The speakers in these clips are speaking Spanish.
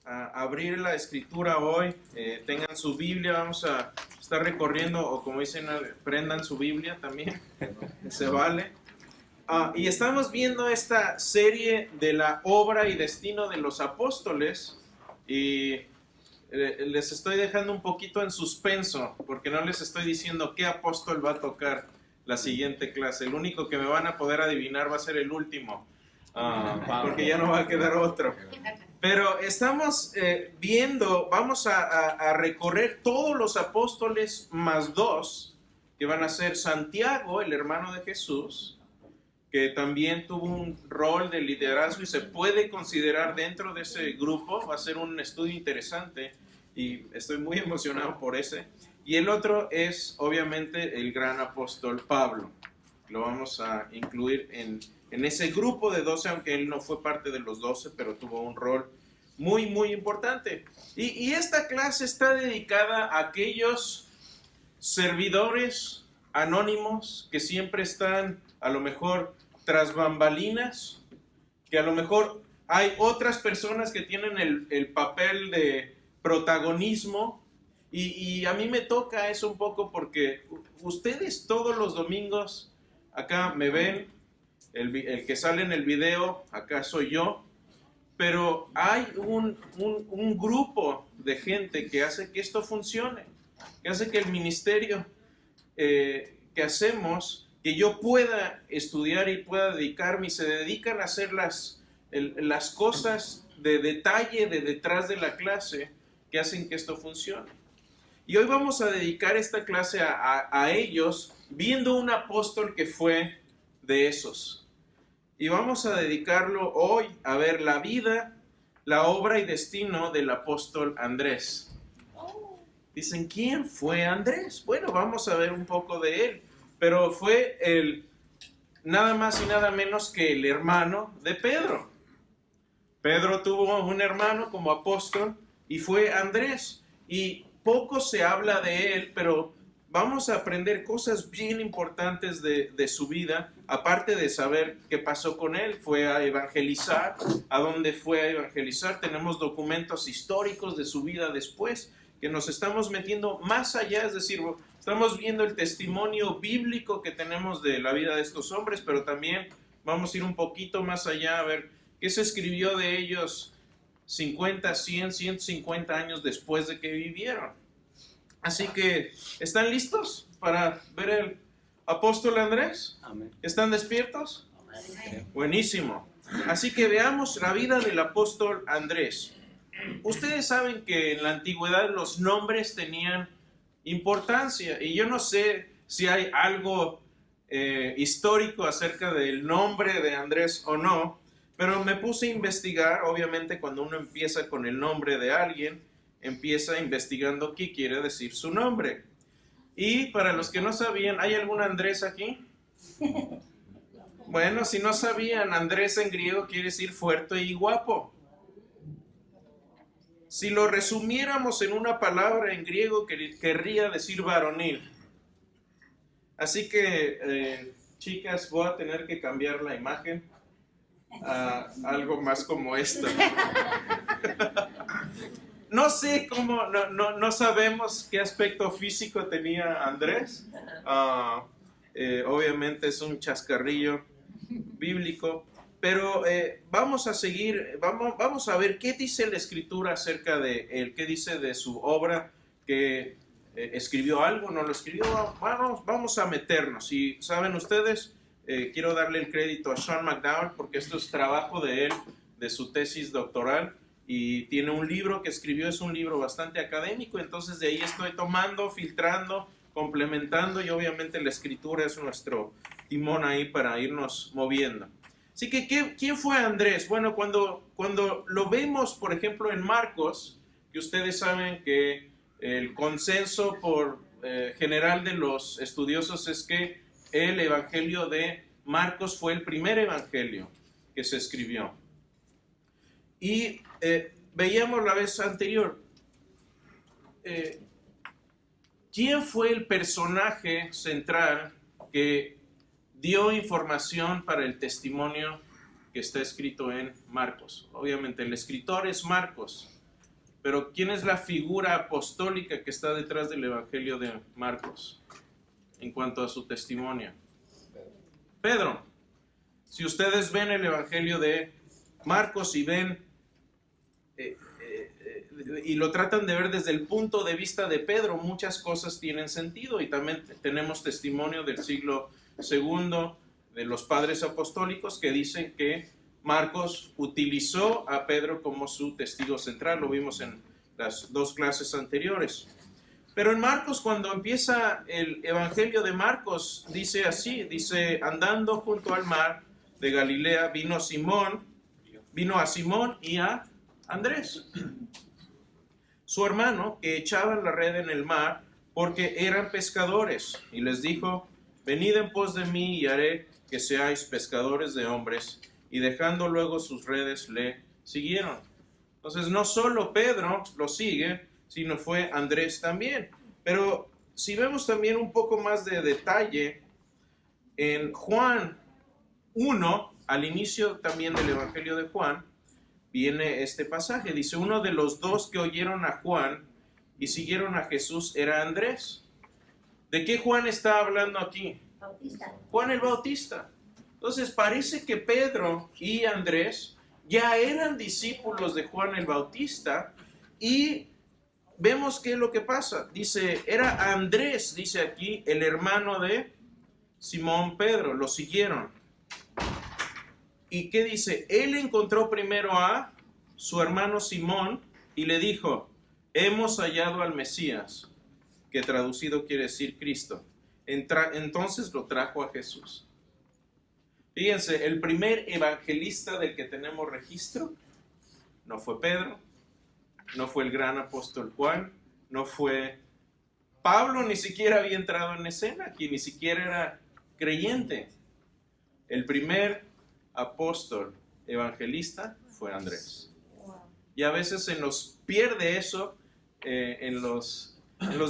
a abrir la escritura hoy. Tengan su Biblia, vamos a estar recorriendo, o como dicen, prendan su Biblia también, se vale. Y estamos viendo esta serie de la obra y destino de los apóstoles, y les estoy dejando un poquito en suspenso, porque no les estoy diciendo qué apóstol va a tocar la siguiente clase. El único que me van a poder adivinar va a ser el último, porque ya no va a quedar otro. Pero estamos viendo, vamos a recorrer todos los apóstoles más dos, que van a ser Santiago, el hermano de Jesús, que también tuvo un rol de liderazgo y se puede considerar dentro de ese grupo. Va a ser un estudio interesante y estoy muy emocionado por ese. Y el otro es obviamente el gran apóstol Pablo. Lo vamos a incluir en ese grupo de 12, aunque él no fue parte de los 12, pero tuvo un rol muy, muy importante. Y esta clase está dedicada a aquellos servidores anónimos que siempre están a lo mejor tras bambalinas, que a lo mejor hay otras personas que tienen el papel de protagonismo, y a mí me toca eso un poco porque ustedes todos los domingos acá me ven, el que sale en el video acá soy yo, pero hay un grupo de gente que hace que esto funcione, que hace que el ministerio que hacemos, que yo pueda estudiar y pueda dedicarme, y se dedican a hacer las cosas de detalle de detrás de la clase que hacen que esto funcione. Y hoy vamos a dedicar esta clase a ellos, viendo un apóstol que fue de esos. Y vamos a dedicarlo hoy a ver la vida, la obra y destino del apóstol Andrés. Dicen, ¿quién fue Andrés? Bueno, vamos a ver un poco de él. Pero fue nada más y nada menos que el hermano de Pedro. Pedro tuvo un hermano como apóstol y fue Andrés. Y poco se habla de él, pero vamos a aprender cosas bien importantes de su vida, aparte de saber qué pasó con él. Fue a evangelizar. ¿A dónde fue a evangelizar? Tenemos documentos históricos de su vida después, que nos estamos metiendo más allá, es decir, estamos viendo el testimonio bíblico que tenemos de la vida de estos hombres, pero también vamos a ir un poquito más allá a ver qué se escribió de ellos 50, 100, 150 años después de que vivieron. Así que, ¿están listos para ver el apóstol Andrés? Amén. ¿Están despiertos? Amén. Buenísimo. Así que veamos la vida del apóstol Andrés. Ustedes saben que en la antigüedad los nombres tenían importancia, y yo no sé si hay algo histórico acerca del nombre de Andrés o no, pero me puse a investigar. Obviamente cuando uno empieza con el nombre de alguien, empieza investigando qué quiere decir su nombre. Y para los que no sabían, ¿hay algún Andrés aquí? Bueno, si no sabían, Andrés en griego quiere decir fuerte y guapo. Si lo resumiéramos en una palabra en griego, querría decir varonil. Así que, chicas, voy a tener que cambiar la imagen a algo más como esto. No sé cómo, no sabemos qué aspecto físico tenía Andrés. Obviamente es un chascarrillo bíblico. Pero vamos a seguir, vamos a ver qué dice la escritura acerca de él, qué dice de su obra, que escribió algo, no lo escribió. Vamos a meternos. Y saben ustedes, quiero darle el crédito a Sean McDowell, porque esto es trabajo de él, de su tesis doctoral, y tiene un libro que escribió, es un libro bastante académico, entonces de ahí estoy tomando, filtrando, complementando, y obviamente la escritura es nuestro timón ahí para irnos moviendo. Así que, ¿quién fue Andrés? Bueno, cuando lo vemos, por ejemplo, en Marcos, que ustedes saben que el consenso general de los estudiosos es que el evangelio de Marcos fue el primer evangelio que se escribió. Y veíamos la vez anterior, ¿quién fue el personaje central que dio información para el testimonio que está escrito en Marcos? Obviamente el escritor es Marcos, Pero ¿quién es la figura apostólica que está detrás del Evangelio de Marcos en cuanto a su testimonio? Pedro. Si ustedes ven el Evangelio de Marcos y ven y lo tratan de ver desde el punto de vista de Pedro, muchas cosas tienen sentido, y también tenemos testimonio del siglo II de los padres apostólicos que dicen que Marcos utilizó a Pedro como su testigo central. Lo vimos en las dos clases anteriores. Pero en Marcos, cuando empieza el Evangelio de Marcos, dice así, dice: andando junto al mar de Galilea, vino a Simón y a Andrés, su hermano, que echaban la red en el mar porque eran pescadores, y les dijo: venid en pos de mí y haré que seáis pescadores de hombres. Y dejando luego sus redes, le siguieron. Entonces no solo Pedro lo sigue, sino fue Andrés también. Pero si vemos también un poco más de detalle, en Juan 1, al inicio también del Evangelio de Juan, viene este pasaje. Dice: uno de los dos que oyeron a Juan y siguieron a Jesús era Andrés. ¿De qué Juan está hablando aquí? Bautista. Juan el Bautista. Entonces parece que Pedro y Andrés ya eran discípulos de Juan el Bautista, y vemos qué es lo que pasa. Dice, era Andrés, dice aquí, el hermano de Simón Pedro. Lo siguieron. ¿Y qué dice? Él encontró primero a su hermano Simón y le dijo: hemos hallado al Mesías, que traducido quiere decir Cristo. Entonces lo trajo a Jesús. Fíjense, el primer evangelista del que tenemos registro no fue Pedro, no fue el gran apóstol Juan, no fue Pablo, ni siquiera había entrado en escena aquí, ni siquiera era creyente. El primer apóstol evangelista fue Andrés. Y a veces se nos pierde eso en los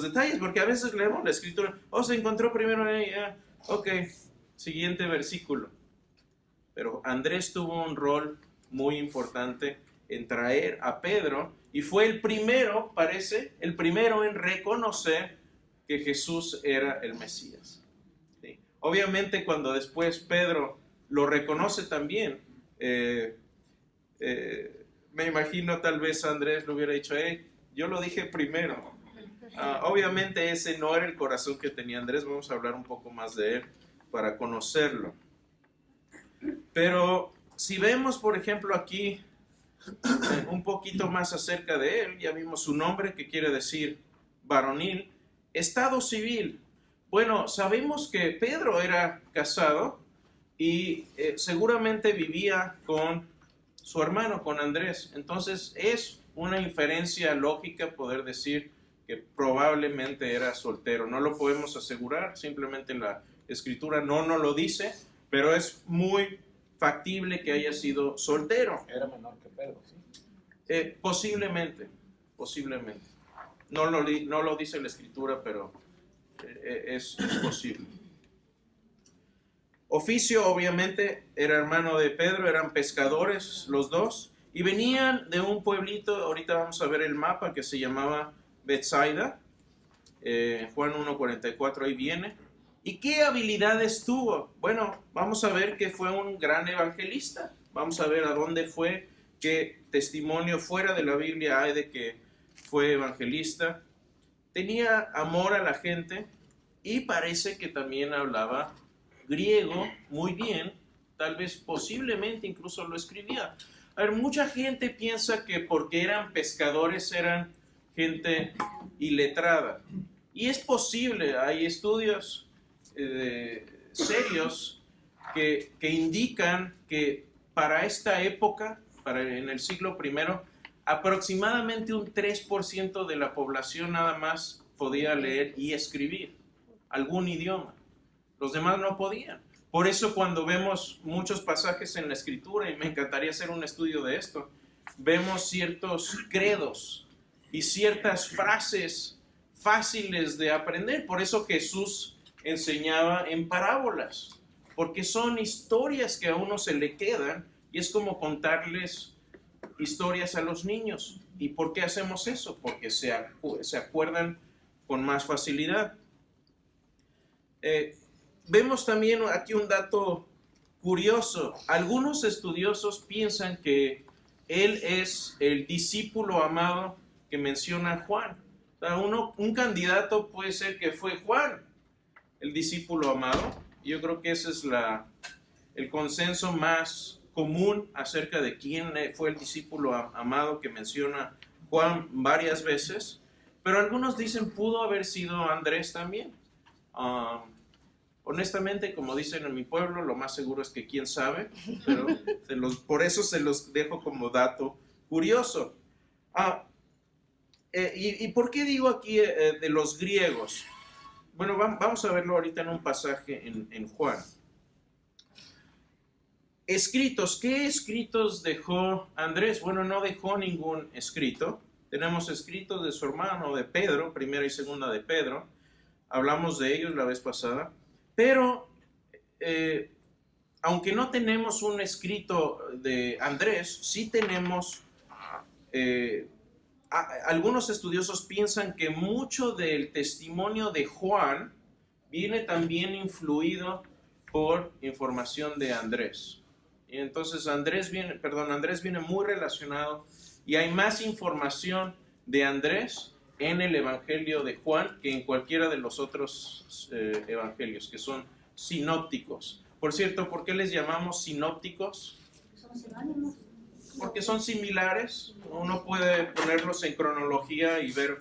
detalles, porque a veces leemos la escritura: se encontró primero ella, siguiente versículo. Pero Andrés tuvo un rol muy importante en traer a Pedro, y fue el primero, el primero en reconocer que Jesús era el Mesías. ¿Sí? Obviamente cuando después Pedro lo reconoce también, me imagino tal vez Andrés le hubiera dicho: yo lo dije primero. Obviamente ese no era el corazón que tenía Andrés. Vamos a hablar un poco más de él para conocerlo. Pero si vemos, por ejemplo, aquí un poquito más acerca de él, ya vimos su nombre, que quiere decir varonil. Estado civil. Bueno, sabemos que Pedro era casado y seguramente vivía con su hermano, con Andrés. Entonces es una inferencia lógica poder decir que probablemente era soltero. No lo podemos asegurar, simplemente la escritura no nos lo dice, pero es muy factible que haya sido soltero. Era menor que Pedro, ¿sí? Posiblemente. No lo dice la escritura, pero es posible. Oficio, obviamente, era hermano de Pedro, eran pescadores los dos, y venían de un pueblito, ahorita vamos a ver el mapa, que se llamaba Betsaida. Juan 1:44 ahí viene. ¿Y qué habilidades tuvo? Bueno, vamos a ver que fue un gran evangelista. Vamos a ver a dónde fue, qué testimonio fuera de la Biblia hay de que fue evangelista. Tenía amor a la gente y parece que también hablaba griego muy bien, tal vez posiblemente incluso lo escribía. A ver, mucha gente piensa que porque eran pescadores eran gente iletrada. Y es posible, hay estudios serios que indican que para esta época, en el siglo I, aproximadamente un 3% de la población nada más podía leer y escribir algún idioma. Los demás no podían. Por eso cuando vemos muchos pasajes en la escritura, y me encantaría hacer un estudio de esto, vemos ciertos credos y ciertas frases fáciles de aprender. Por eso Jesús enseñaba en parábolas, porque son historias que a uno se le quedan, y es como contarles historias a los niños. ¿Y por qué hacemos eso? Porque se acuerdan con más facilidad. Vemos también aquí un dato curioso. Algunos estudiosos piensan que él es el discípulo amado que menciona Juan. O sea, un candidato puede ser que fue Juan, el discípulo amado. Yo creo que ese es el consenso más común acerca de quién fue el discípulo amado que menciona Juan varias veces. Pero algunos dicen pudo haber sido Andrés también. Honestamente, como dicen en mi pueblo, lo más seguro es que quién sabe, pero por eso se los dejo como dato curioso. ¿Y por qué digo aquí de los griegos? Bueno, vamos a verlo ahorita en un pasaje en Juan. Escritos, ¿qué escritos dejó Andrés? Bueno, no dejó ningún escrito. Tenemos escritos de su hermano, de Pedro, primera y segunda de Pedro. Hablamos de ellos la vez pasada. Pero, aunque no tenemos un escrito de Andrés, sí tenemos, algunos estudiosos piensan que mucho del testimonio de Juan viene también influido por información de Andrés. Y entonces Andrés viene muy relacionado y hay más información de Andrés en el Evangelio de Juan que en cualquiera de los otros evangelios, que son sinópticos. Por cierto, ¿por qué les llamamos sinópticos? Son sinónimos. Porque son similares. Uno puede ponerlos en cronología y ver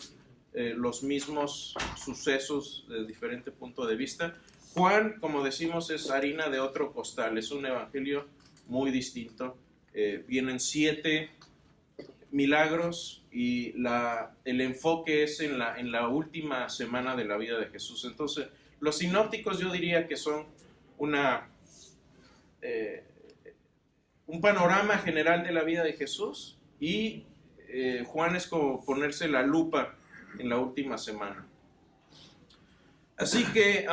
los mismos sucesos de diferente punto de vista. Juan, como decimos, es harina de otro costal. Es un evangelio muy distinto. Vienen 7 milagros y el enfoque es en la última semana de la vida de Jesús. Entonces, los sinópticos yo diría que son un panorama general de la vida de Jesús y Juan es como ponerse la lupa en la última semana. Así que,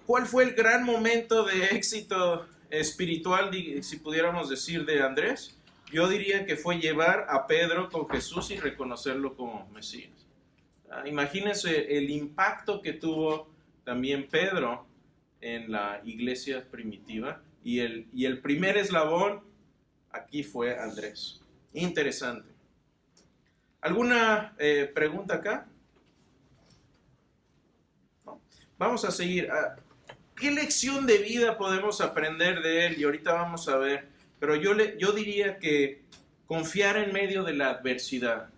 ¿cuál fue el gran momento de éxito espiritual, si pudiéramos decir, de Andrés? Yo diría que fue llevar a Pedro con Jesús y reconocerlo como Mesías. Imagínense el impacto que tuvo también Pedro en la iglesia primitiva y el primer eslabón aquí fue Andrés. Interesante. ¿Alguna pregunta acá? ¿No? Vamos a seguir. ¿Qué lección de vida podemos aprender de él? Y ahorita vamos a ver. Pero yo diría que confiar en medio de la adversidad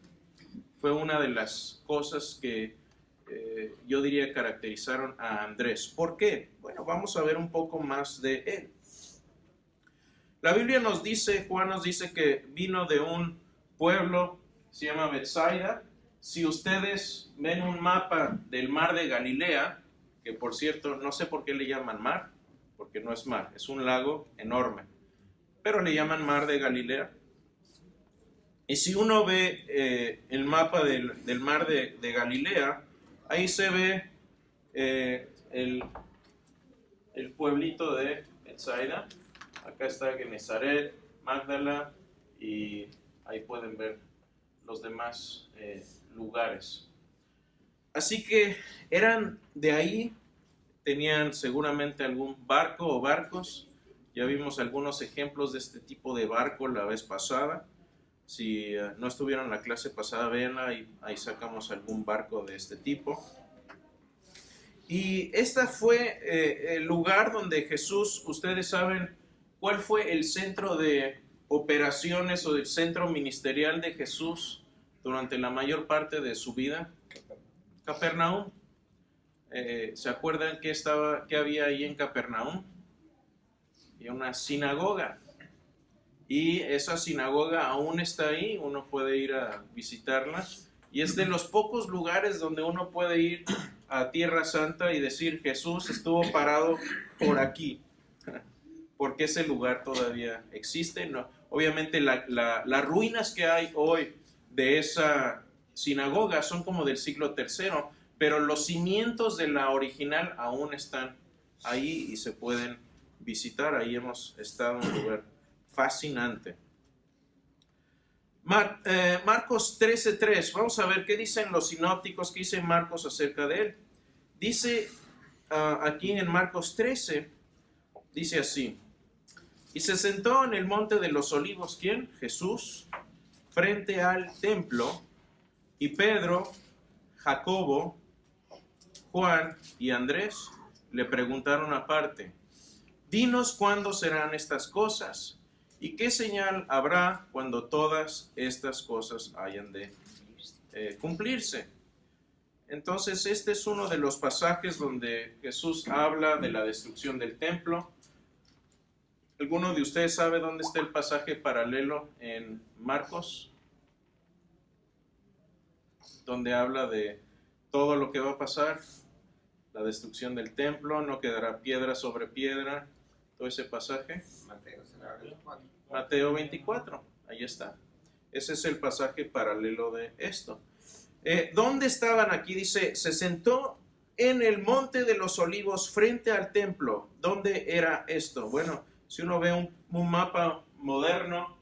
fue una de las cosas que yo diría caracterizaron a Andrés. ¿Por qué? Bueno, vamos a ver un poco más de él. La Biblia nos dice, Juan nos dice que vino de un pueblo, se llama Betsaida. Si ustedes ven un mapa del mar de Galilea, que por cierto, no sé por qué le llaman mar, porque no es mar, es un lago enorme, pero le llaman mar de Galilea. Y si uno ve el mapa del mar de Galilea, ahí se ve el pueblito de Betsaida. Acá está Genezaret, Magdala, y ahí pueden ver los demás lugares. Así que eran de ahí, tenían seguramente algún barco o barcos. Ya vimos algunos ejemplos de este tipo de barco la vez pasada. Si no estuvieron en la clase pasada, véanla, ahí sacamos algún barco de este tipo. Y este fue el lugar donde Jesús, ustedes saben, ¿cuál fue el centro de operaciones o el centro ministerial de Jesús durante la mayor parte de su vida? Capernaum. ¿Se acuerdan qué había ahí en Capernaum? Había una sinagoga. Y esa sinagoga aún está ahí, uno puede ir a visitarla. Y es de los pocos lugares donde uno puede ir a Tierra Santa y decir, Jesús estuvo parado por aquí. Porque ese lugar todavía existe. No, obviamente las ruinas que hay hoy de esa sinagoga son como del siglo III, pero los cimientos de la original aún están ahí y se pueden visitar. Ahí hemos estado en un lugar fascinante. Marcos 13:3. Vamos a ver qué dicen los sinópticos, qué dice Marcos acerca de él. Dice aquí en Marcos 13, dice así: y se sentó en el monte de los olivos, ¿quién? Jesús, frente al templo, y Pedro, Jacobo, Juan y Andrés le preguntaron aparte: dinos cuándo serán estas cosas y qué señal habrá cuando todas estas cosas hayan de cumplirse. Entonces este es uno de los pasajes donde Jesús habla de la destrucción del templo. ¿Alguno de ustedes sabe dónde está el pasaje paralelo en Marcos? Donde habla de todo lo que va a pasar, la destrucción del templo, no quedará piedra sobre piedra, todo ese pasaje. Mateo 24, ahí está. Ese es el pasaje paralelo de esto. ¿Dónde estaban aquí? Dice, se sentó en el monte de los olivos frente al templo. ¿Dónde era esto? Bueno, si uno ve un mapa moderno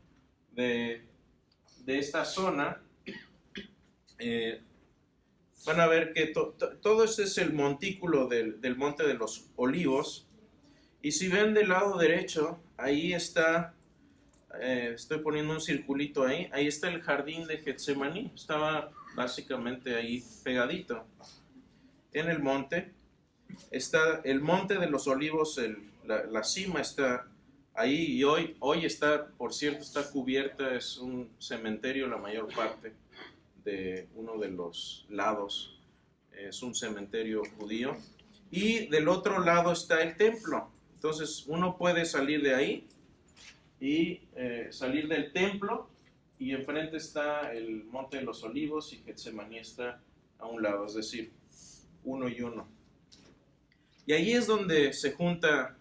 de esta zona, van a ver que todo este es el montículo del monte de los olivos. Y si ven del lado derecho, ahí está, estoy poniendo un circulito ahí, ahí está el jardín de Getsemaní. Estaba básicamente ahí pegadito. En el monte está el monte de los olivos, la cima está ahí, y hoy está, por cierto, está cubierta, es un cementerio la mayor parte de uno de los lados, es un cementerio judío, y del otro lado está el templo. Entonces uno puede salir de ahí y salir del templo, y enfrente está el monte de los olivos y Getsemaní está a un lado, es decir, uno y uno. Y ahí es donde se junta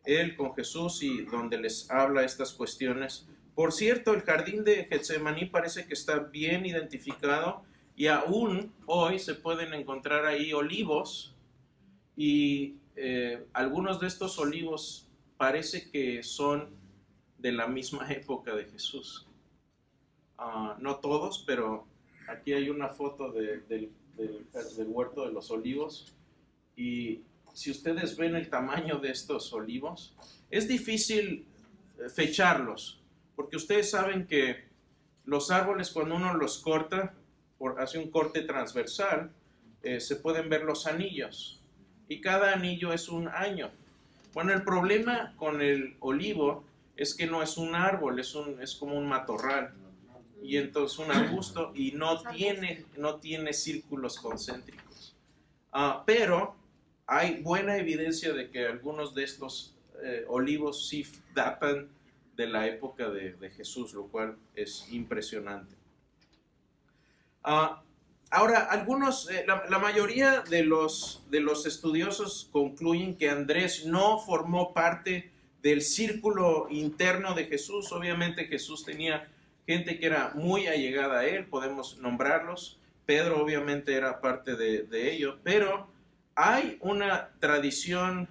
él con Jesús y donde les habla estas cuestiones. Por cierto, el jardín de Getsemaní parece que está bien identificado, y aún hoy se pueden encontrar ahí olivos, y algunos de estos olivos parece que son de la misma época de Jesús. No todos, pero aquí hay una foto del huerto de los olivos, y si ustedes ven el tamaño de estos olivos, es difícil fecharlos, porque ustedes saben que los árboles, cuando uno los corta, hace un corte transversal, se pueden ver los anillos, y cada anillo es un año. Bueno, el problema con el olivo es que no es un árbol, es como un matorral, y entonces un arbusto, y no tiene círculos concéntricos. Pero hay buena evidencia de que algunos de estos olivos sí datan de la época de Jesús, lo cual es impresionante. Ahora, la mayoría de los estudiosos concluyen que Andrés no formó parte del círculo interno de Jesús. Obviamente Jesús tenía gente que era muy allegada a él, podemos nombrarlos. Pedro obviamente era parte de ello, pero hay una tradición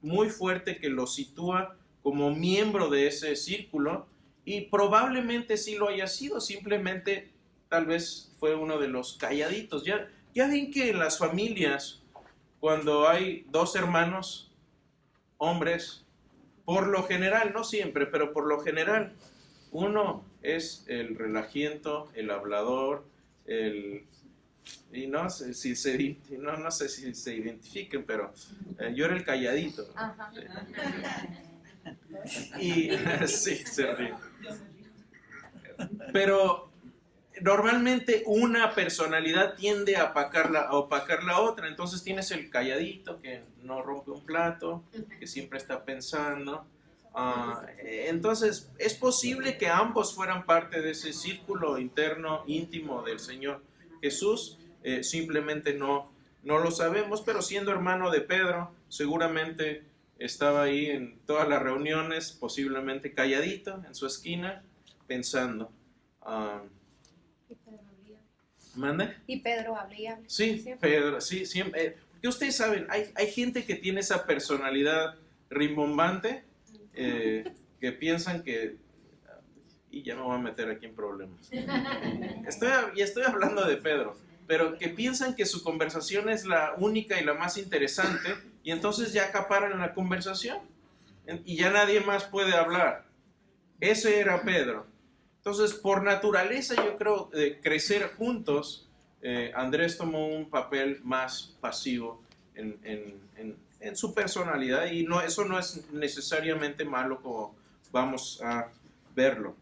muy fuerte que lo sitúa como miembro de ese círculo, y probablemente sí lo haya sido, simplemente tal vez fue uno de los calladitos. Ya ven que en las familias, cuando hay dos hermanos, hombres, por lo general, no siempre, pero por lo general, uno es el relajiento, el hablador, y no sé si se identifiquen, pero yo era el calladito. Ajá. Y sí, se ríe. Pero normalmente una personalidad tiende a opacar la otra. Entonces tienes el calladito que no rompe un plato, que siempre está pensando. Entonces es posible que ambos fueran parte de ese círculo interno íntimo del Señor Jesús. Simplemente no lo sabemos, pero siendo hermano de Pedro, seguramente estaba ahí en todas las reuniones, posiblemente calladito en su esquina, pensando. ¿Mande? Y Pedro habría. Sí, Pedro, sí, siempre. Porque ustedes saben, hay gente que tiene esa personalidad rimbombante, que piensan que y ya me voy a meter aquí en problemas. Estoy hablando de Pedro, pero que piensan que su conversación es la única y la más interesante, y entonces ya acaparan la conversación, y ya nadie más puede hablar. Ese era Pedro. Entonces, por naturaleza, yo creo, de crecer juntos, Andrés tomó un papel más pasivo en su personalidad, y no, eso no es necesariamente malo como vamos a verlo.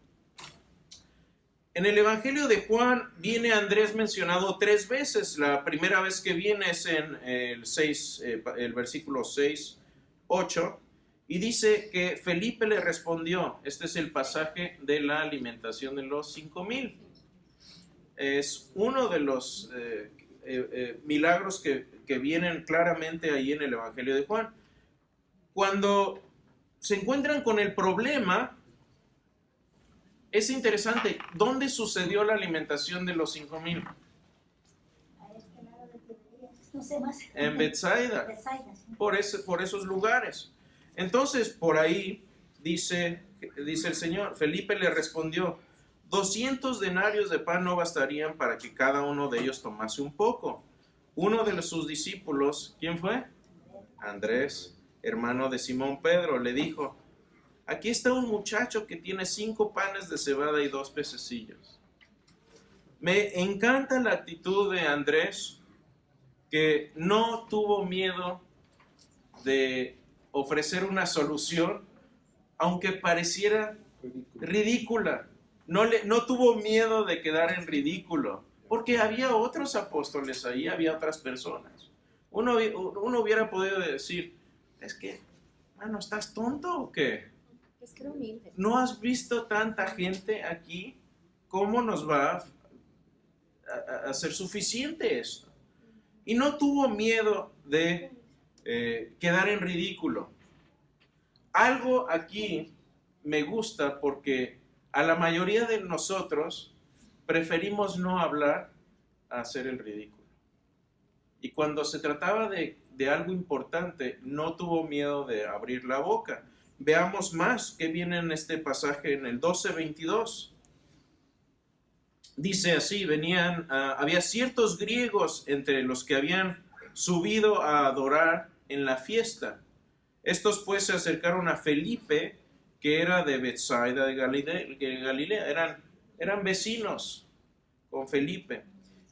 En el Evangelio de Juan viene Andrés mencionado 3 veces. La primera vez que viene es en el versículo 6, 8, y dice que Felipe le respondió. Este es el pasaje de la alimentación de los 5,000. Es uno de los milagros que vienen claramente ahí en el Evangelio de Juan. Cuando se encuentran con el problema, es interesante, ¿dónde sucedió la alimentación de los 5,000? En Betsaida, por esos lugares. Entonces, por ahí dice el Señor, Felipe le respondió, 200 denarios de pan no bastarían para que cada uno de ellos tomase un poco. Uno de sus discípulos, ¿quién fue? Andrés, hermano de Simón Pedro, le dijo, aquí está un muchacho que tiene 5 panes de cebada y 2 pececillos. Me encanta la actitud de Andrés, que no tuvo miedo de ofrecer una solución, aunque pareciera ridícula. No tuvo miedo de quedar en ridículo, porque había otros apóstoles ahí, había otras personas. Uno hubiera podido decir, es que, mano, ¿estás tonto o qué? Es que era humilde. ¿No has visto tanta gente aquí? ¿Cómo nos va a ser suficiente esto? Y no tuvo miedo de quedar en ridículo. Algo aquí me gusta porque a la mayoría de nosotros preferimos no hablar a hacer el ridículo. Y cuando se trataba de algo importante, no tuvo miedo de abrir la boca. Veamos más que viene en este pasaje en el 12:22. Dice así, había ciertos griegos entre los que habían subido a adorar en la fiesta. Estos pues se acercaron a Felipe, que era de Betsaida de Galilea. Eran vecinos con Felipe,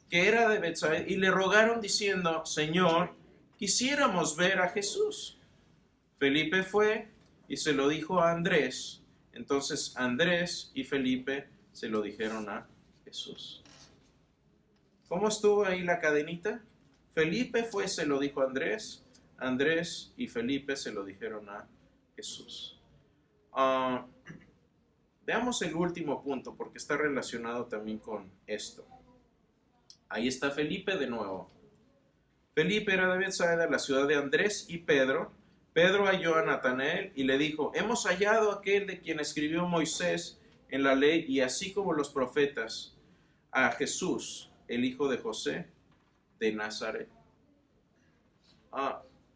que era de Betsaida, y le rogaron diciendo, Señor, quisiéramos ver a Jesús. Felipe fue y se lo dijo a Andrés. Entonces Andrés y Felipe se lo dijeron a Jesús. ¿Cómo estuvo ahí la cadenita? Felipe fue, se lo dijo a Andrés. Andrés y Felipe se lo dijeron a Jesús. Veamos el último punto, porque está relacionado también con esto. Ahí está Felipe de nuevo. Felipe era de Betsaida, la ciudad de Andrés y Pedro. Pedro halló a Natanael y le dijo, hemos hallado aquel de quien escribió Moisés en la ley y así como los profetas, a Jesús, el hijo de José de Nazaret.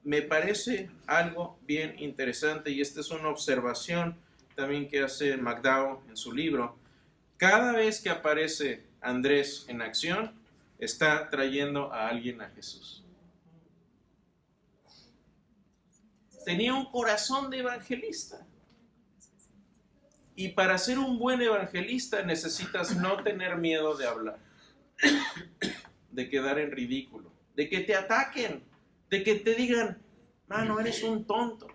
Me parece algo bien interesante, y esta es una observación también que hace McDowell en su libro. Cada vez que aparece Andrés en acción, está trayendo a alguien a Jesús. Tenía un corazón de evangelista. Y para ser un buen evangelista necesitas no tener miedo de hablar, de quedar en ridículo, de que te ataquen, de que te digan, mano, eres un tonto.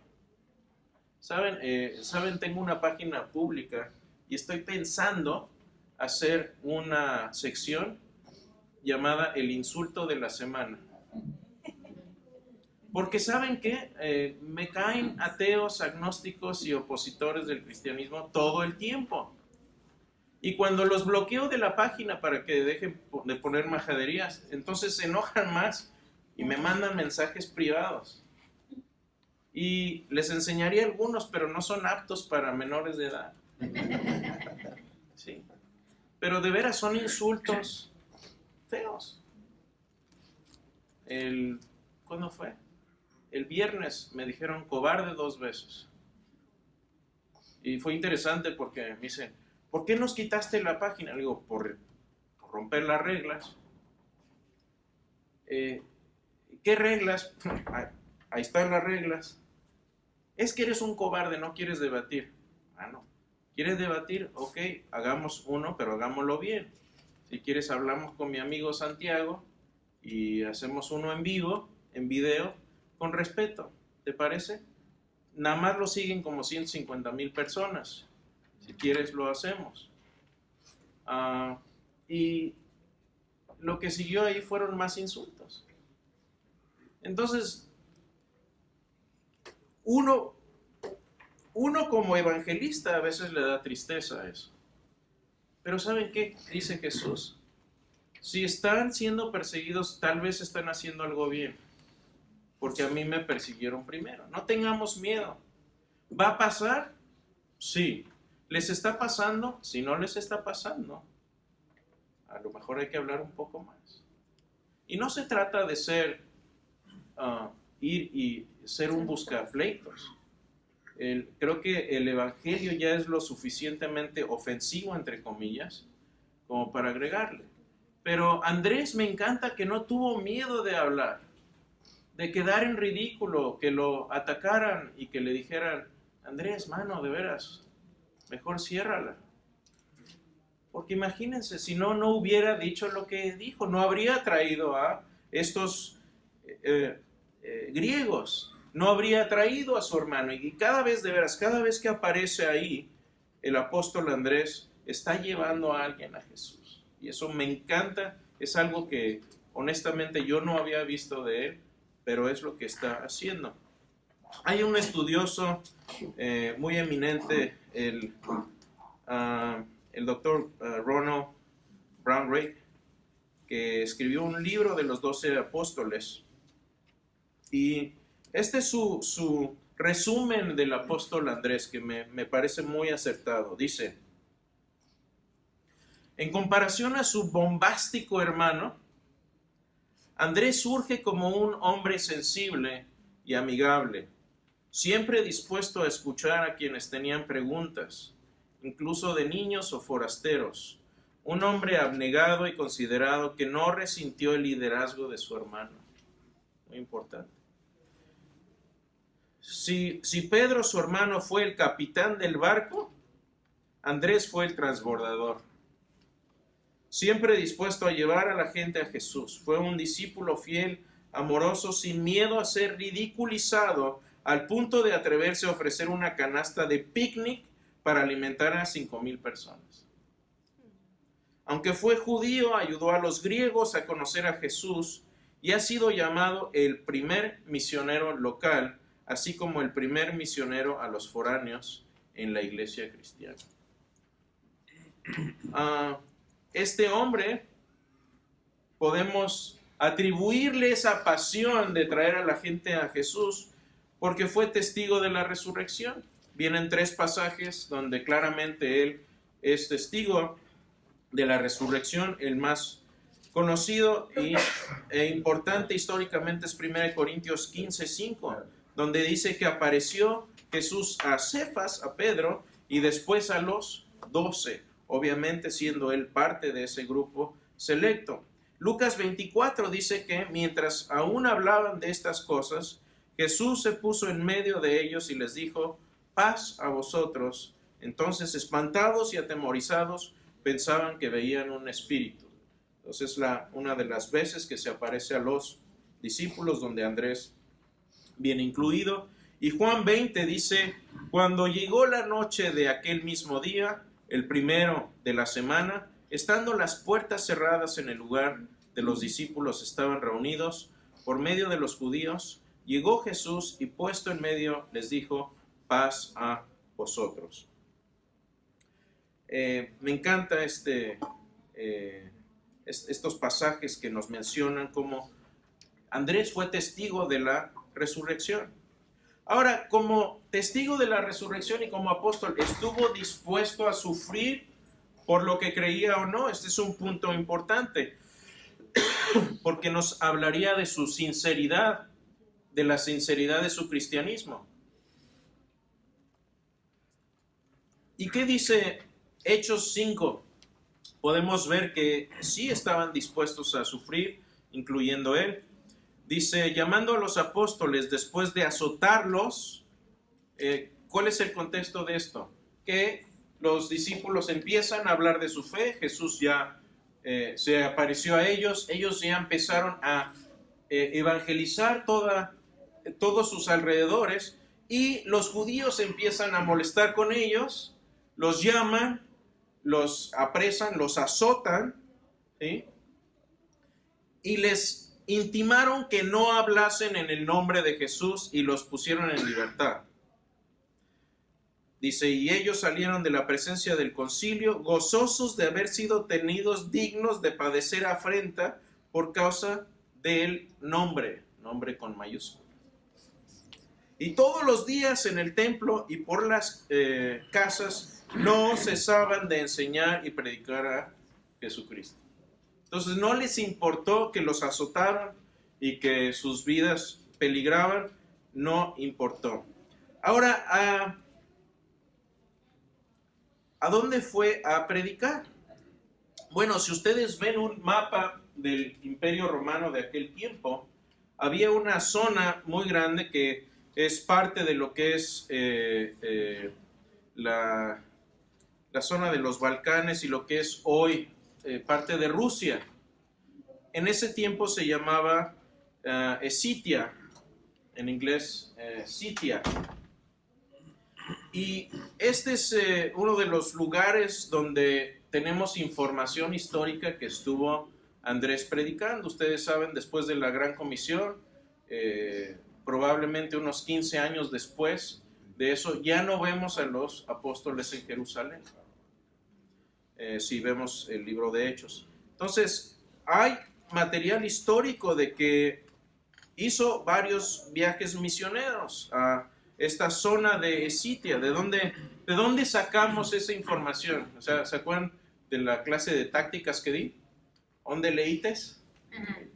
¿Saben? Tengo una página pública y estoy pensando hacer una sección llamada El Insulto de la Semana. Porque ¿saben qué? Me caen ateos, agnósticos y opositores del cristianismo todo el tiempo. Y cuando los bloqueo de la página para que dejen de poner majaderías, entonces se enojan más y me mandan mensajes privados. Y les enseñaría algunos, pero no son aptos para menores de edad. Sí. Pero de veras son insultos feos. ¿Cuándo fue? El viernes me dijeron cobarde 2 veces. Y fue interesante porque me dicen, ¿por qué nos quitaste la página? Le digo, por romper las reglas. ¿Qué reglas? Ahí están las reglas. Es que eres un cobarde, no quieres debatir. Ah, no. ¿Quieres debatir? Ok, hagamos uno, pero hagámoslo bien. Si quieres, hablamos con mi amigo Santiago y hacemos uno en vivo, en video, con respeto. ¿Te parece? Nada más lo siguen como 150,000 personas. Si quieres, lo hacemos. Y lo que siguió ahí fueron más insultos. Entonces, uno como evangelista a veces le da tristeza a eso. Pero ¿saben qué dice Jesús? Si están siendo perseguidos, tal vez están haciendo algo bien, porque a mí me persiguieron primero. No tengamos miedo. ¿Va a pasar? Sí. ¿Les está pasando? Si no les está pasando, a lo mejor hay que hablar un poco más. Y no se trata de ir y ser un buscapleitos. Creo que el evangelio ya es lo suficientemente ofensivo, entre comillas, como para agregarle. Pero Andrés, me encanta que no tuvo miedo de hablar, de quedar en ridículo, que lo atacaran y que le dijeran, Andrés, mano, de veras, mejor ciérrala. Porque imagínense, si no hubiera dicho lo que dijo, no habría traído a estos griegos, no habría traído a su hermano. Y cada vez, de veras, cada vez que aparece ahí, el apóstol Andrés está llevando a alguien a Jesús. Y eso me encanta, es algo que honestamente yo no había visto de él, pero es lo que está haciendo. Hay un estudioso muy eminente, el doctor Ronald Brownrigg, que escribió un libro de los 12 apóstoles. Y este es su resumen del apóstol Andrés, que me parece muy acertado. Dice, en comparación a su bombástico hermano, Andrés surge como un hombre sensible y amigable, siempre dispuesto a escuchar a quienes tenían preguntas, incluso de niños o forasteros, un hombre abnegado y considerado que no resintió el liderazgo de su hermano. Muy importante. Si Pedro, su hermano, fue el capitán del barco, Andrés fue el transbordador. Siempre dispuesto a llevar a la gente a Jesús. Fue un discípulo fiel, amoroso, sin miedo a ser ridiculizado, al punto de atreverse a ofrecer una canasta de picnic para alimentar a 5,000 personas. Aunque fue judío, ayudó a los griegos a conocer a Jesús y ha sido llamado el primer misionero local, así como el primer misionero a los foráneos en la iglesia cristiana. Este hombre, podemos atribuirle esa pasión de traer a la gente a Jesús porque fue testigo de la resurrección. Vienen 3 pasajes donde claramente él es testigo de la resurrección. El más conocido e importante históricamente es 1 Corintios 15:5, donde dice que apareció Jesús a Cefas, a Pedro, y después a los 12, obviamente siendo él parte de ese grupo selecto. Lucas 24 dice que mientras aún hablaban de estas cosas, Jesús se puso en medio de ellos y les dijo, paz a vosotros. Entonces, espantados y atemorizados, pensaban que veían un espíritu. Entonces, una de las veces que se aparece a los discípulos, donde Andrés viene incluido. Y Juan 20 dice, cuando llegó la noche de aquel mismo día, el primero de la semana, estando las puertas cerradas en el lugar de los discípulos estaban reunidos, por medio de los judíos, llegó Jesús y puesto en medio les dijo, paz a vosotros. Me encanta estos pasajes que nos mencionan cómo Andrés fue testigo de la resurrección. Ahora, como testigo de la resurrección y como apóstol, ¿estuvo dispuesto a sufrir por lo que creía o no? Este es un punto importante, porque nos hablaría de su sinceridad, de la sinceridad de su cristianismo. ¿Y qué dice Hechos 5, podemos ver que sí estaban dispuestos a sufrir, incluyendo él. Dice, llamando a los apóstoles después de azotarlos, ¿cuál es el contexto de esto? Que los discípulos empiezan a hablar de su fe, Jesús ya se apareció a ellos ya empezaron a evangelizar todos sus alrededores, y los judíos empiezan a molestar con ellos, los llaman, los apresan, los azotan, ¿sí? Y les intimaron que no hablasen en el nombre de Jesús y los pusieron en libertad. Dice, y ellos salieron de la presencia del concilio, gozosos de haber sido tenidos dignos de padecer afrenta por causa del nombre con mayúscula. Y todos los días en el templo y por las casas no cesaban de enseñar y predicar a Jesucristo. Entonces no les importó que los azotaran y que sus vidas peligraban, no importó. Ahora, ¿a dónde fue a predicar? Bueno, si ustedes ven un mapa del Imperio Romano de aquel tiempo, había una zona muy grande que es parte de lo que es la zona de los Balcanes y lo que es hoy parte de Rusia. En ese tiempo se llamaba Escitia, en inglés Scythia. Y este es uno de los lugares donde tenemos información histórica que estuvo Andrés predicando. Ustedes saben, después de la Gran Comisión, probablemente unos 15 años después de eso, ya no vemos a los apóstoles en Jerusalén. Si vemos el libro de Hechos. Entonces, hay material histórico de que hizo varios viajes misioneros a esta zona de Escitia. ¿De dónde sacamos esa información? O sea, ¿se acuerdan de la clase de tácticas que di? ¿Dónde leítes?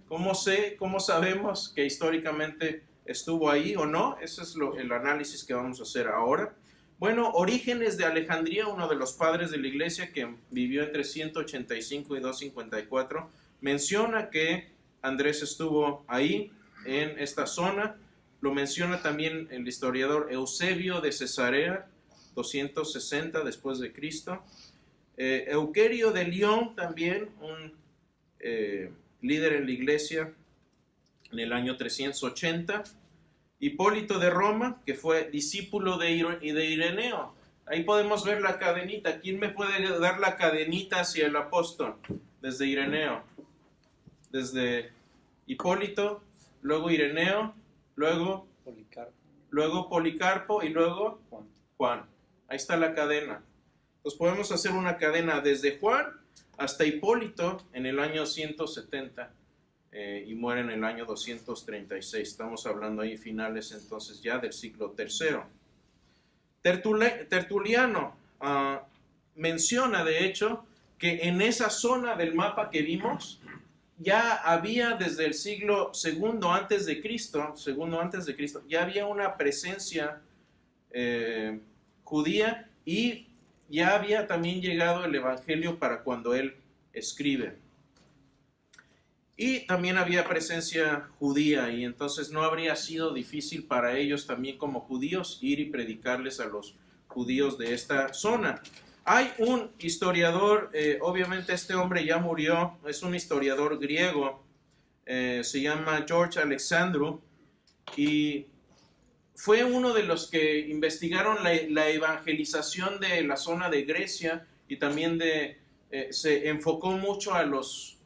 ¿Cómo sabemos que históricamente estuvo ahí o no? Ese es el análisis que vamos a hacer ahora. Bueno, Orígenes de Alejandría, uno de los padres de la iglesia que vivió entre 185 y 254, menciona que Andrés estuvo ahí, en esta zona. Lo menciona también el historiador Eusebio de Cesarea, 260 después de Cristo. Euquerio de León, también un líder en la iglesia, en el año 380. Hipólito de Roma, que fue discípulo de Ireneo. Ahí podemos ver la cadenita. ¿Quién me puede dar la cadenita hacia el apóstol? Desde Ireneo. Desde Hipólito, luego Ireneo, luego Policarpo y luego Juan. Ahí está la cadena. Entonces podemos hacer una cadena desde Juan hasta Hipólito en el año 170 y muere en el año 236. Estamos hablando ahí finales entonces ya del siglo III. Tertuliano menciona de hecho que en esa zona del mapa que vimos ya había desde el siglo segundo antes de Cristo, ya había una presencia judía, y ya había también llegado el evangelio para cuando él escribe. Y también había presencia judía, y entonces no habría sido difícil para ellos también como judíos ir y predicarles a los judíos de esta zona. Hay un historiador, obviamente este hombre ya murió, es un historiador griego, se llama George Alexandru, y fue uno de los que investigaron la evangelización de la zona de Grecia, y también se enfocó mucho a los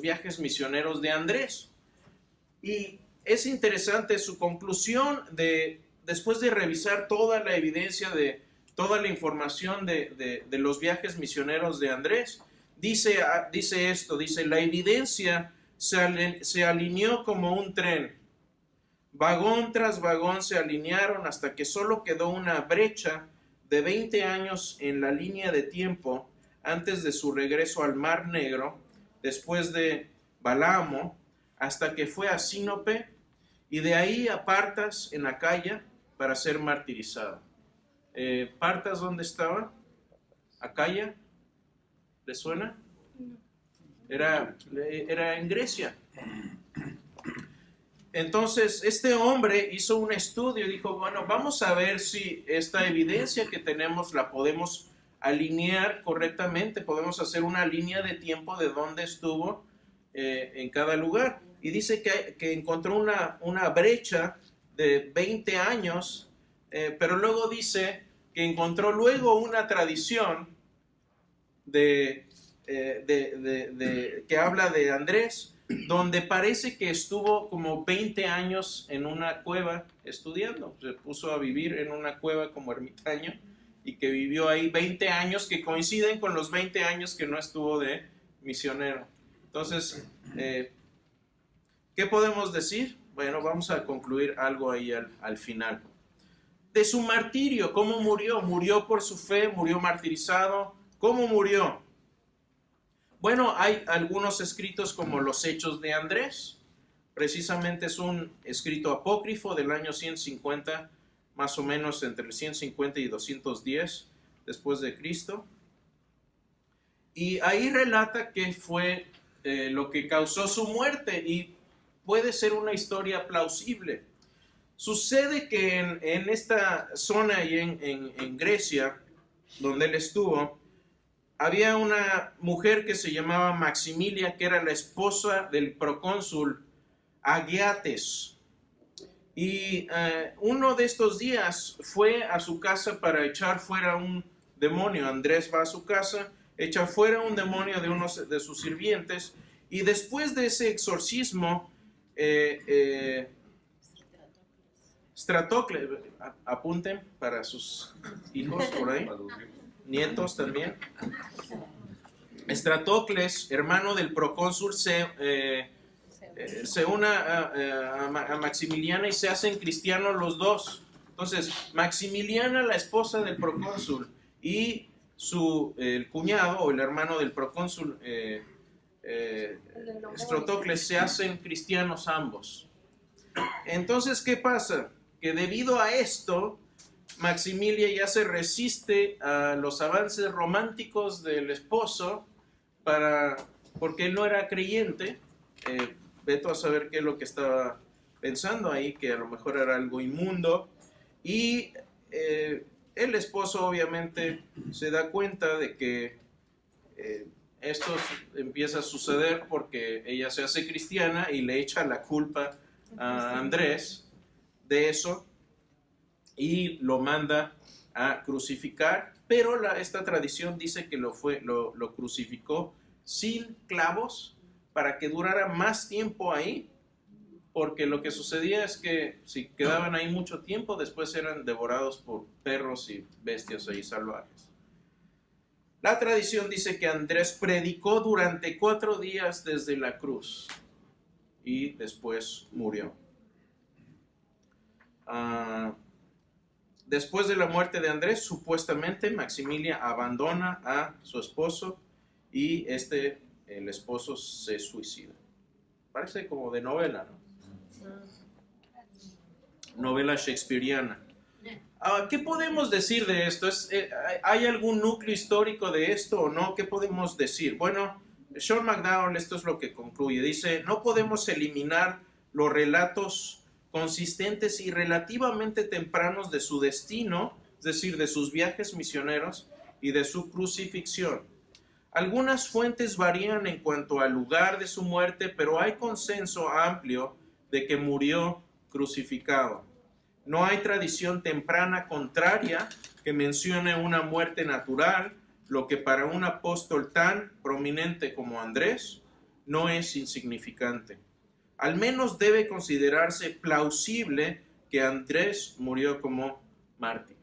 viajes misioneros de Andrés. Y es interesante su conclusión después de revisar toda la evidencia toda la información de los viajes misioneros de Andrés. Dice esto, la evidencia se alineó como un tren. Vagón tras vagón se alinearon hasta que solo quedó una brecha de 20 años en la línea de tiempo antes de su regreso al Mar Negro, después de Balaamo, hasta que fue a Sinope, y de ahí a Partas en Acaya para ser martirizado. ¿Partas dónde estaba? Acaya, ¿le suena? Era en Grecia. Entonces, este hombre hizo un estudio y dijo, bueno, vamos a ver si esta evidencia que tenemos la podemos alinear correctamente, podemos hacer una línea de tiempo de dónde estuvo en cada lugar. Y dice que encontró una brecha de 20 años, pero luego dice que encontró luego una tradición que habla de Andrés, donde parece que estuvo como 20 años en una cueva estudiando. Se puso a vivir en una cueva como ermitaño y que vivió ahí 20 años que coinciden con los 20 años que no estuvo de misionero. Entonces, ¿qué podemos decir? Bueno, vamos a concluir algo ahí al final. De su martirio, ¿cómo murió? ¿Murió por su fe? ¿Murió martirizado? ¿Cómo murió? Bueno, hay algunos escritos como los Hechos de Andrés. Precisamente es un escrito apócrifo del año 150, más o menos entre el 150 y 210 después de Cristo. Y ahí relata que fue lo que causó su muerte y puede ser una historia plausible. Sucede que en esta zona y en Grecia, donde él estuvo, había una mujer que se llamaba Maximilia, que era la esposa del procónsul Agiates. Y uno de estos días fue a su casa para echar fuera un demonio. Andrés va a su casa, echa fuera un demonio de uno de sus sirvientes, y después de ese exorcismo, Stratocles, apunten para sus hijos por ahí, nietos también. Stratocles, hermano del procónsul, se une a Maximiliana y se hacen cristianos los dos. Entonces, Maximiliana, la esposa del procónsul, y el cuñado o el hermano del procónsul, Stratocles, se hacen cristianos ambos. Entonces, ¿qué pasa? Que debido a esto, Maximilia ya se resiste a los avances románticos del esposo porque él no era creyente. Vete a saber qué es lo que estaba pensando ahí, que a lo mejor era algo inmundo. Y el esposo obviamente se da cuenta de que esto empieza a suceder porque ella se hace cristiana y le echa la culpa a Andrés de eso y lo manda a crucificar, pero esta tradición dice que lo crucificó sin clavos para que durara más tiempo ahí, porque lo que sucedía es que si quedaban ahí mucho tiempo, después eran devorados por perros y bestias ahí salvajes. La tradición dice que Andrés predicó durante 4 días desde la cruz y después murió. Después de la muerte de Andrés, supuestamente Maximilia abandona a su esposo y el esposo se suicida. Parece como de novela, ¿no? Novela shakespeariana. ¿Qué podemos decir de esto? ¿Hay algún núcleo histórico de esto o no? ¿Qué podemos decir? Bueno, Sean McDowell, esto es lo que concluye. Dice, no podemos eliminar los relatos consistentes y relativamente tempranos de su destino, es decir, de sus viajes misioneros y de su crucifixión. Algunas fuentes varían en cuanto al lugar de su muerte, pero hay consenso amplio de que murió crucificado. No hay tradición temprana contraria que mencione una muerte natural, lo que para un apóstol tan prominente como Andrés no es insignificante. Al menos debe considerarse plausible que Andrés murió como mártir.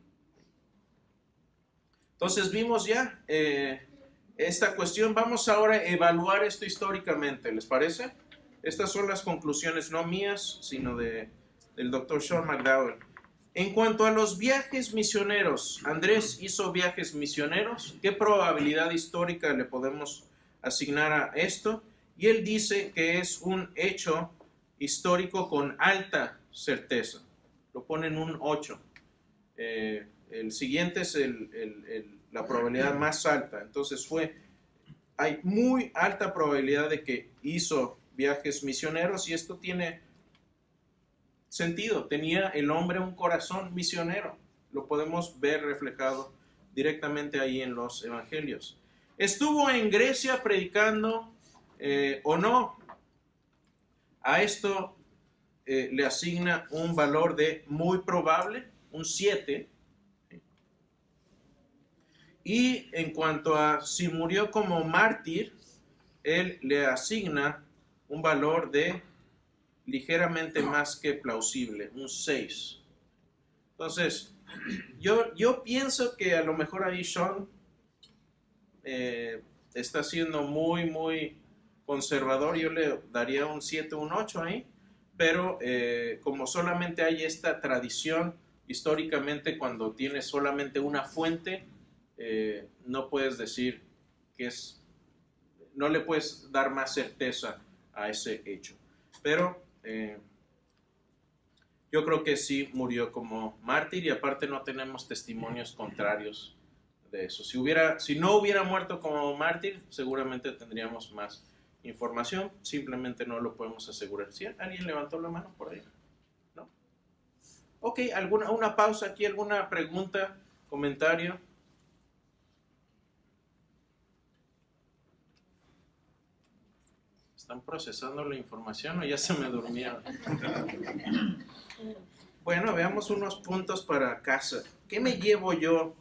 Entonces vimos ya esta cuestión. Vamos ahora a evaluar esto históricamente, ¿les parece? Estas son las conclusiones no mías, sino del Dr. Sean McDowell. En cuanto a los viajes misioneros, Andrés hizo viajes misioneros. ¿Qué probabilidad histórica le podemos asignar a esto? Y él dice que es un hecho histórico con alta certeza. Lo pone en un 8. el siguiente es la probabilidad más alta. Entonces hay muy alta probabilidad de que hizo viajes misioneros y esto tiene sentido. Tenía el hombre un corazón misionero. Lo podemos ver reflejado directamente ahí en los evangelios. ¿Estuvo en Grecia predicando o no? A esto le asigna un valor de muy probable, un 7. Y en cuanto a si murió como mártir, él le asigna un valor de ligeramente más que plausible, un 6. Entonces, yo pienso que a lo mejor ahí Sean está siendo muy conservador. Yo le daría un 7, un 8 ahí, pero como solamente hay esta tradición históricamente, cuando tienes solamente una fuente, no puedes decir no le puedes dar más certeza a ese hecho. Pero yo creo que sí murió como mártir, y aparte no tenemos testimonios contrarios de eso. Si no hubiera muerto como mártir, seguramente tendríamos más información. Simplemente no lo podemos asegurar. ¿Sí? ¿Alguien levantó la mano por ahí? ¿No? Ok, una pausa aquí, alguna pregunta, comentario. ¿Están procesando la información o ya se me durmieron? Bueno, veamos unos puntos para casa. ¿Qué me llevo yo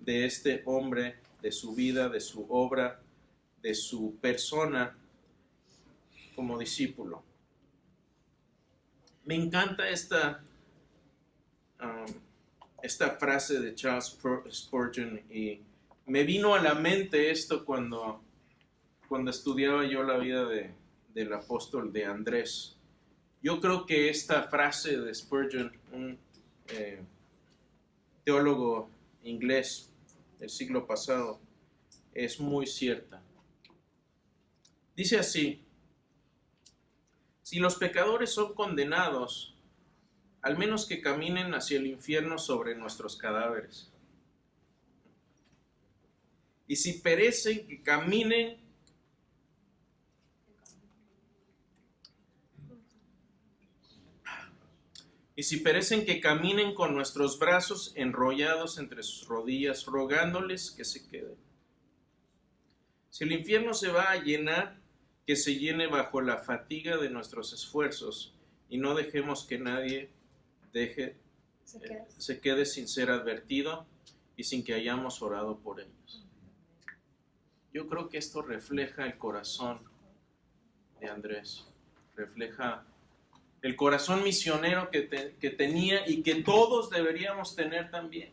de este hombre, de su vida, de su obra, de su persona como discípulo? Me encanta esta frase de Charles Spurgeon, y me vino a la mente esto cuando estudiaba yo la vida del apóstol de Andrés. Yo creo que esta frase de Spurgeon, un teólogo inglés del siglo pasado, es muy cierta. Dice así: si los pecadores son condenados, al menos que caminen hacia el infierno sobre nuestros cadáveres. Y si perecen, que caminen con nuestros brazos enrollados entre sus rodillas, rogándoles que se queden. Si el infierno se va a llenar, que se llene bajo la fatiga de nuestros esfuerzos, y no dejemos que nadie se quede sin ser advertido y sin que hayamos orado por ellos. Yo creo que esto refleja el corazón de Andrés, refleja el corazón misionero que tenía y que todos deberíamos tener también.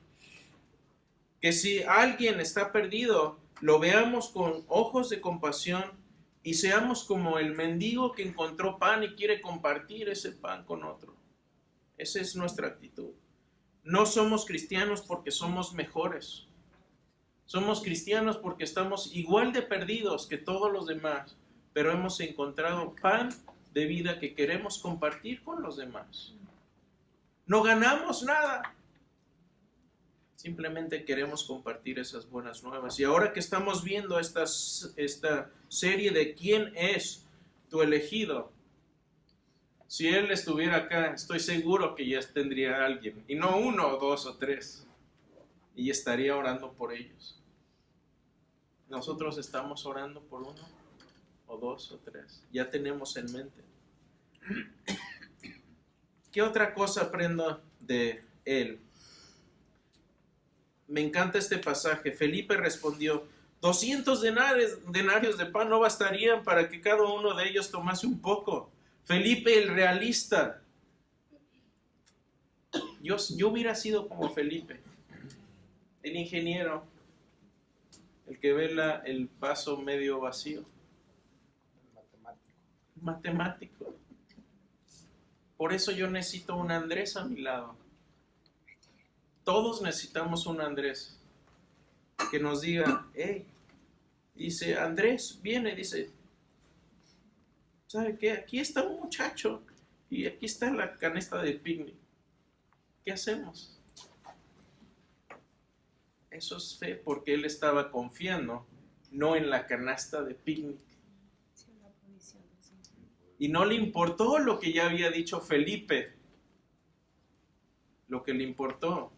Que si alguien está perdido, lo veamos con ojos de compasión y seamos como el mendigo que encontró pan y quiere compartir ese pan con otro. Esa es nuestra actitud. No somos cristianos porque somos mejores. Somos cristianos porque estamos igual de perdidos que todos los demás, pero hemos encontrado pan de vida que queremos compartir con los demás. No ganamos nada. Simplemente queremos compartir esas buenas nuevas. Y ahora que estamos viendo esta serie de quién es tu elegido, si él estuviera acá, estoy seguro que ya tendría a alguien, y no 1 o 2 o 3, y estaría orando por ellos. Nosotros estamos orando por 1 o 2 o 3. Ya tenemos en mente. ¿Qué otra cosa aprendo de él? Me encanta este pasaje. Felipe respondió: 200 denarios de pan no bastarían para que cada uno de ellos tomase un poco. Felipe el realista. Yo hubiera sido como Felipe, el ingeniero, el que ve el vaso medio vacío. Matemático. Por eso yo necesito un Andrés a mi lado. Todos necesitamos un Andrés que nos diga: hey, dice Andrés, viene, dice, ¿sabe qué? Aquí está un muchacho y aquí está la canasta de picnic. ¿Qué hacemos? eso es fe, porque él estaba confiando no en la canasta de picnic. Y no le importó lo que ya había dicho Felipe. Lo que le importó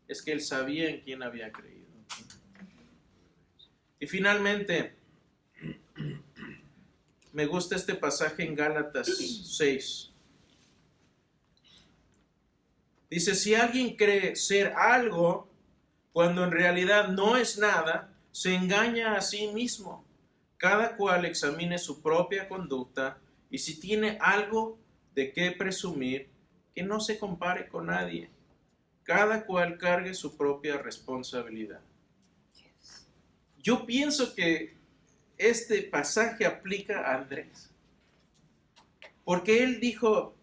es que él sabía en quién había creído. Y finalmente, me gusta este pasaje en Gálatas 6. Dice, si alguien cree ser algo cuando en realidad no es nada, se engaña a sí mismo. Cada cual examine su propia conducta y si tiene algo de qué presumir, que no se compare con nadie. Cada cual cargue su propia responsabilidad. Yo pienso que este pasaje aplica a Andrés. Porque él dijo,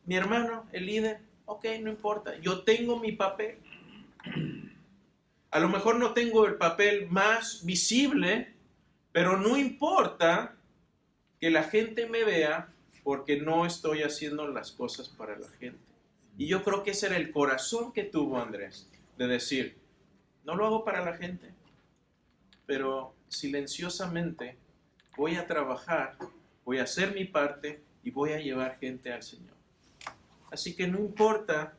mi hermano, el líder, ok, no importa, yo tengo mi papel. A lo mejor no tengo el papel más visible, pero no importa que la gente me vea porque no estoy haciendo las cosas para la gente. Y yo creo que ese era el corazón que tuvo Andrés, de decir, no lo hago para la gente, pero silenciosamente voy a trabajar, voy a hacer mi parte y voy a llevar gente al Señor. Así que no importa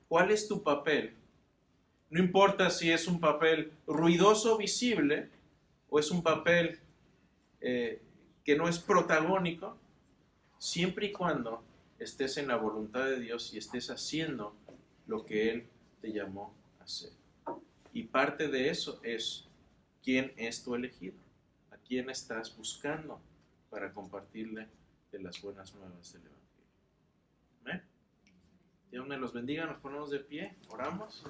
cuál es tu papel, no importa si es un papel ruidoso, visible, o es un papel que no es protagónico, siempre y cuando estés en la voluntad de Dios y estés haciendo lo que Él te llamó a hacer. Y parte de eso es quién es tu elegido, a quién estás buscando para compartirle de las buenas nuevas del Evangelio. Amén. Dios me los bendiga, nos ponemos de pie, oramos.